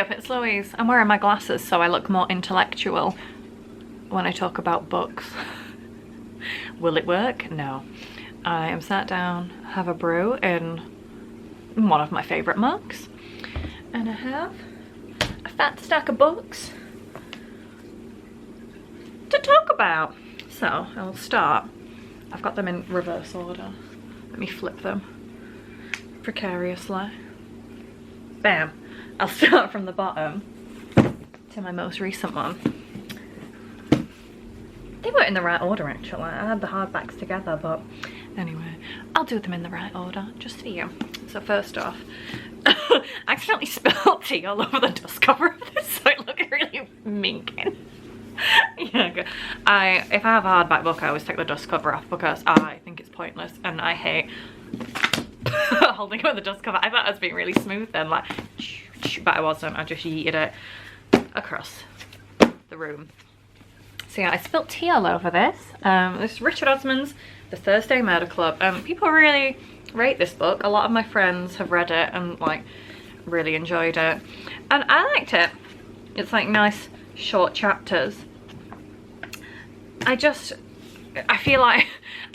Eyup, it's Louise. I'm wearing my glasses so I look more intellectual when I talk about books. Will it work? No. I am sat down, have a brew in one of my favourite mugs, and I have a fat stack of books to talk about. So I'll start. I've got them in reverse order. Let me flip them precariously. Bam. I'll start from the bottom to my most recent one. They were in the right order actually. I had the hardbacks together, but anyway, I'll do them in the right order just for you. So first off, I accidentally spilled tea all over the dust cover of this, so it looked really minking. Yeah, good. If I have a hardback book, I always take the dust cover off because I think it's pointless and I hate holding it with the dust cover. I thought I was being really smooth then, like, but I wasn't. I just yeeted it across the room. So yeah, I spilt tea all over this. This is Richard Osman's The Thursday Murder Club. People really rate this book. A lot of my friends have read it and like really enjoyed it. And I liked it. It's like nice short chapters. I feel like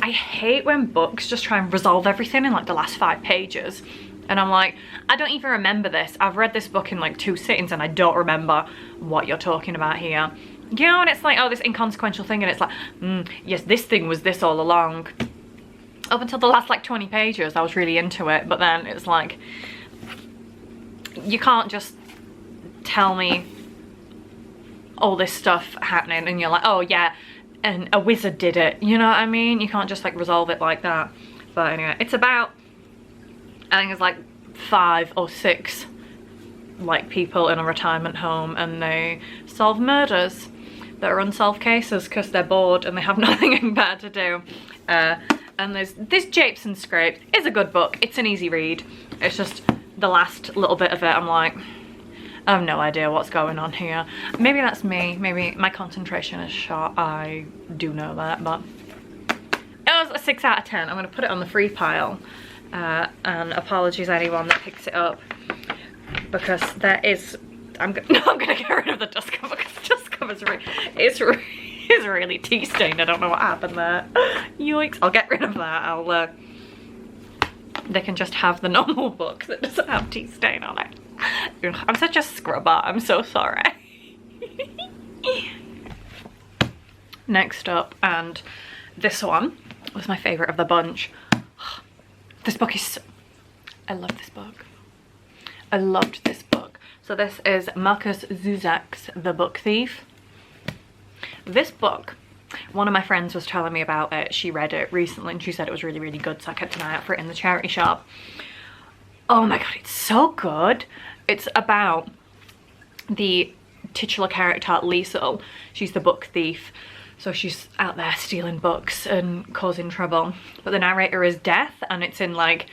I hate when books just try and resolve everything in like the last 5 pages. And I'm like, I don't even remember this. I've read this book in like 2 sittings and I don't remember what you're talking about here. You know, and it's like, oh, this inconsequential thing, and it's like, yes, this thing was this all along. Up until the last like 20 pages, I was really into it, but then it's like, you can't just tell me all this stuff happening and you're like, oh yeah, and a wizard did it, you know what I mean? You can't just like resolve it like that. But anyway, it's about, I think it's like 5 or 6 like people in a retirement home, and they solve murders that are unsolved cases because they're bored and they have nothing better to do. And there's this Japes and Scrapes. It's a good book. It's an easy read. It's just the last little bit of it, I'm like, I have no idea what's going on here. Maybe that's me. Maybe my concentration is short. I do know that, but it was a 6 out of 10. I'm going to put it on the free pile. And apologies anyone that picks it up, because there is, I'm gonna get rid of the dust cover because the dust cover's it's really tea stained. I don't know what happened there. Yikes. I'll get rid of that. They can just have the normal book that doesn't have tea stain on it. Ugh, I'm such a scrubber. I'm so sorry. Next up, and this one was my favourite of the bunch. This book is, I love this book. I loved this book. So this is Markus Zusak's The Book Thief. This book, one of my friends was telling me about it. She read it recently and she said it was really, really good, so I kept an eye out for it in the charity shop. Oh my god, it's so good. It's about the titular character, Liesel. She's the book thief. So she's out there stealing books and causing trouble. But the narrator is Death, and it's in like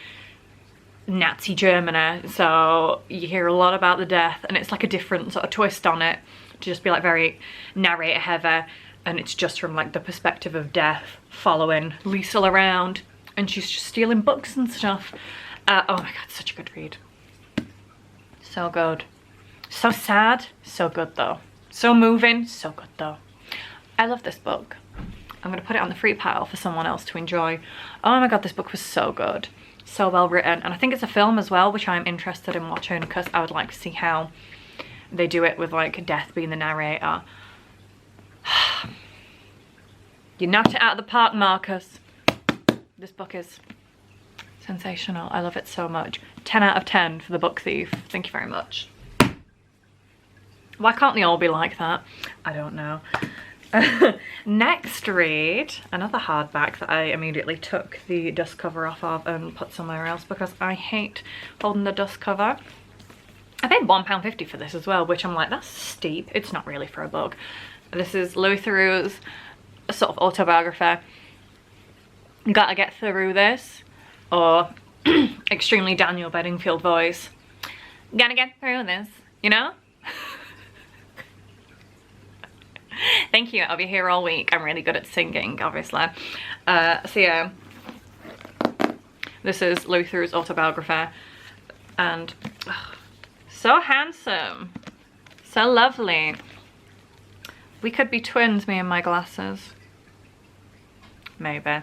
Nazi Germany. So you hear a lot about the death, and it's like a different sort of twist on it to just be like very narrator heavy. And it's just from like the perspective of Death following Liesel around, and she's just stealing books and stuff. Oh my god, such a good read. So good. So sad, so good though. So moving, so good though. I love this book. I'm going to put it on the free pile for someone else to enjoy. Oh my god, this book was so good. So well written. And I think it's a film as well, which I'm interested in watching because I would like to see how they do it with like Death being the narrator. You knocked it out of the park, Marcus. This book is sensational. I love it so much. 10 out of 10 for The Book Thief. Thank you very much. Why can't they all be like that? I don't know. Next read, another hardback that I immediately took the dust cover off of and put somewhere else because I hate holding the dust cover. I paid £1.50 for this as well, which I'm like, that's steep. It's not really for a book. This is Louis Theroux's sort of autobiography. Gotta get through this, or extremely Daniel Bedingfield voice. Gotta get through this, you know? Thank you, I'll be here all week. I'm really good at singing, obviously. So yeah, this is Louis Theroux's autobiography, and so handsome. So lovely. We could be twins, me and my glasses. Maybe.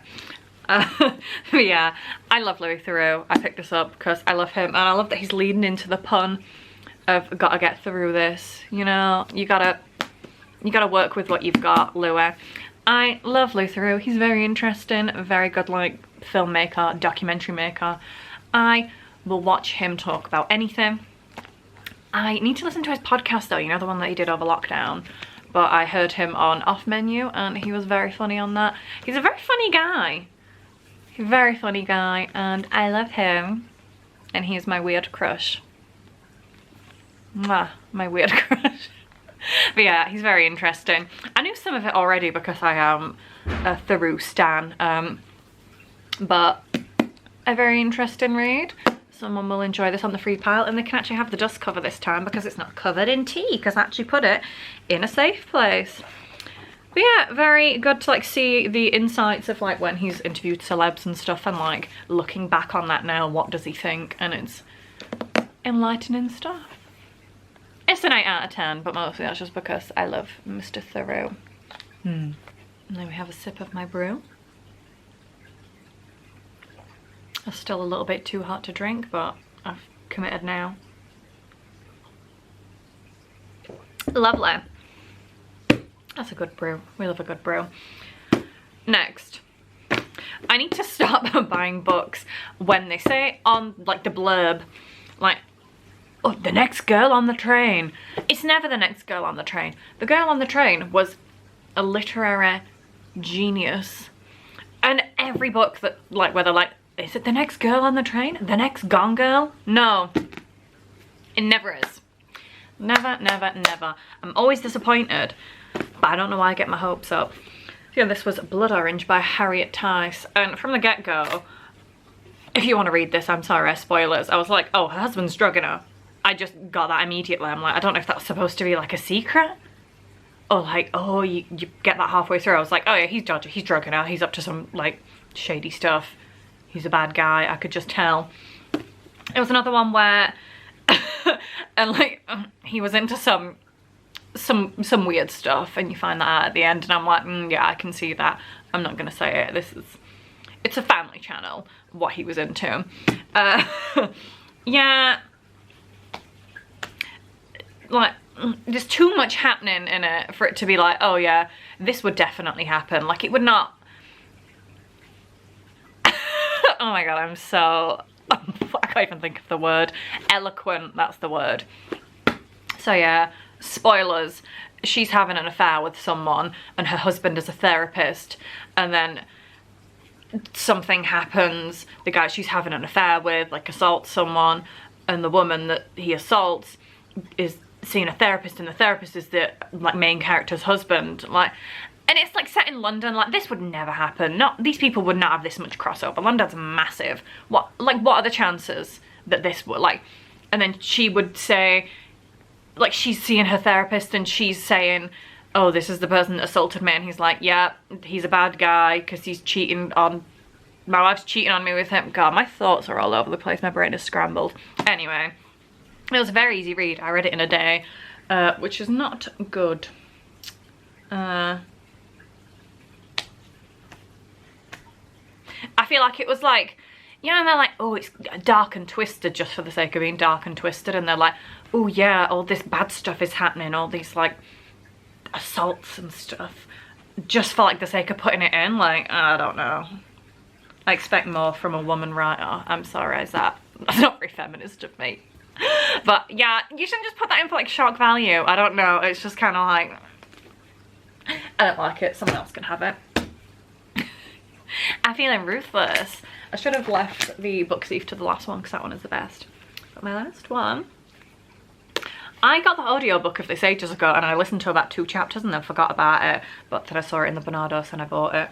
But yeah, I love Louis Theroux. I picked this up because I love him, and I love that he's leading into the pun of gotta get through this. You know, you gotta work with what you've got, Louis. I love Louis Theroux. He's very interesting, very good like filmmaker, documentary maker. I will watch him talk about anything. I need to listen to his podcast though, you know, the one that he did over lockdown. But I heard him on Off Menu and he was very funny on that. He's a very funny guy. He's a very funny guy and I love him. And he's my weird crush. Mwah, my weird crush. But yeah, he's very interesting. I knew some of it already because I am a Theroux stan. But a very interesting read. Someone will enjoy this on the free pile, and they can actually have the dust cover this time because it's not covered in tea, because I actually put it in a safe place. But yeah, very good to like see the insights of like when he's interviewed celebs and stuff, and like looking back on that now, what does he think? And it's enlightening stuff. It's an 8 out of 10, but mostly that's just because I love Mr. Theroux. And then we have a sip of my brew. It's still a little bit too hot to drink, but I've committed now. Lovely. That's a good brew. We love a good brew. Next, I need to stop buying books when they say on like the blurb, like, oh, the next girl on the train. It's never the next girl on the train. The girl on the train was a literary genius. And every book that, like, whether like, is it the next girl on the train? The next Gone Girl? No. It never is. Never, never, never. I'm always disappointed, but I don't know why I get my hopes up. Yeah, this was Blood Orange by Harriet Tice. And from the get-go, if you want to read this, I'm sorry, spoilers. I was like, oh, her husband's drugging her. I just got that immediately. I'm like, I don't know if that's supposed to be like a secret. Or like, oh, you get that halfway through. I was like, oh yeah, he's dodgy, he's drugging her. He's up to some like shady stuff. He's a bad guy, I could just tell. It was another one where, and like, he was into some weird stuff, and you find that out at the end, and I'm like, yeah, I can see that. I'm not gonna say it. It's a family channel, what he was into. Yeah, like, there's too much happening in it for it to be like, oh yeah, this would definitely happen. Like, it would not. Oh my god, I'm so, I can't even think of the word. Eloquent, that's the word. So yeah, spoilers. She's having an affair with someone and her husband is a therapist, and then something happens. The guy she's having an affair with like assaults someone, and the woman that he assaults is seeing a therapist, and the therapist is the like main character's husband. Like, and it's like set in London. Like, this would never happen. These people would not have this much crossover. London's massive. What are the chances that this would, like, and then she would say, like, she's seeing her therapist and she's saying, oh, this is the person that assaulted me, and he's like, yeah, he's a bad guy because he's cheating on, my wife's cheating on me with him. God, my thoughts are all over the place. My brain is scrambled. Anyway, it was a very easy read. I read it in a day, which is not good. I feel like it was like, you know, they're like, oh, it's dark and twisted just for the sake of being dark and twisted, and they're like, oh yeah, all this bad stuff is happening, all these like assaults and stuff, just for like the sake of putting it in. Like, I don't know. I expect more from a woman writer. I'm sorry, that's not very feminist of me. But yeah, you shouldn't just put that in for like shock value. I don't know, it's just kind of like, I don't like it. Someone else can have it. I'm feeling ruthless. I should have left the book thief to the last one because that one is the best. But my last one, I got the audiobook of this ages ago, and I listened to about 2 chapters and then forgot about it, but then I saw it in the Barnados and I bought it.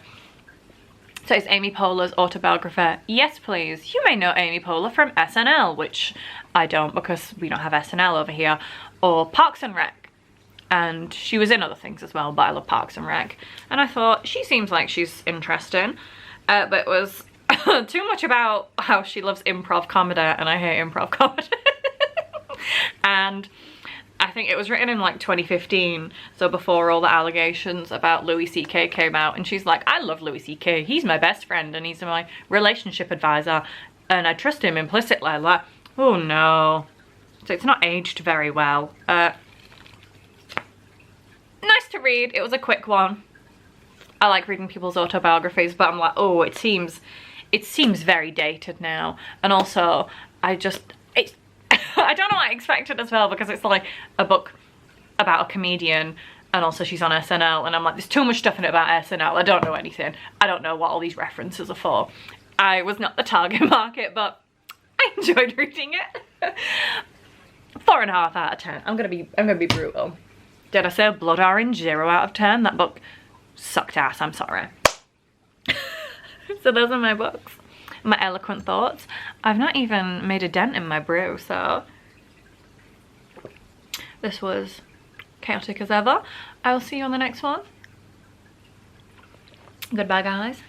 So it's Amy Poehler's autobiography. Yes please, you may know Amy Poehler from SNL, which I don't because we don't have SNL over here, or Parks and Rec. And she was in other things as well, but I love Parks and Rec. And I thought, she seems like she's interesting. But it was too much about how she loves improv comedy, and I hate improv comedy. And I think it was written in like 2015, so before all the allegations about Louis CK came out, and she's like, I love Louis CK, he's my best friend and he's my relationship advisor and I trust him implicitly. Like, oh no. So it's not aged very well. Nice to read. It was a quick one. I like reading people's autobiographies, but I'm like, oh, it seems very dated now. And also, I don't know what I expected as well, because it's like a book about a comedian, and also she's on SNL, and I'm like, there's too much stuff in it about SNL. I don't know anything. I don't know what all these references are for. I was not the target market, but I enjoyed reading it. 4.5 out of 10. I'm gonna be brutal. Did I say Blood Orange? 0 out of 10. That book sucked ass. I'm sorry. So those are my books. My eloquent thoughts. I've not even made a dent in my brew, so this was chaotic as ever. I will see you on the next one. Goodbye, guys.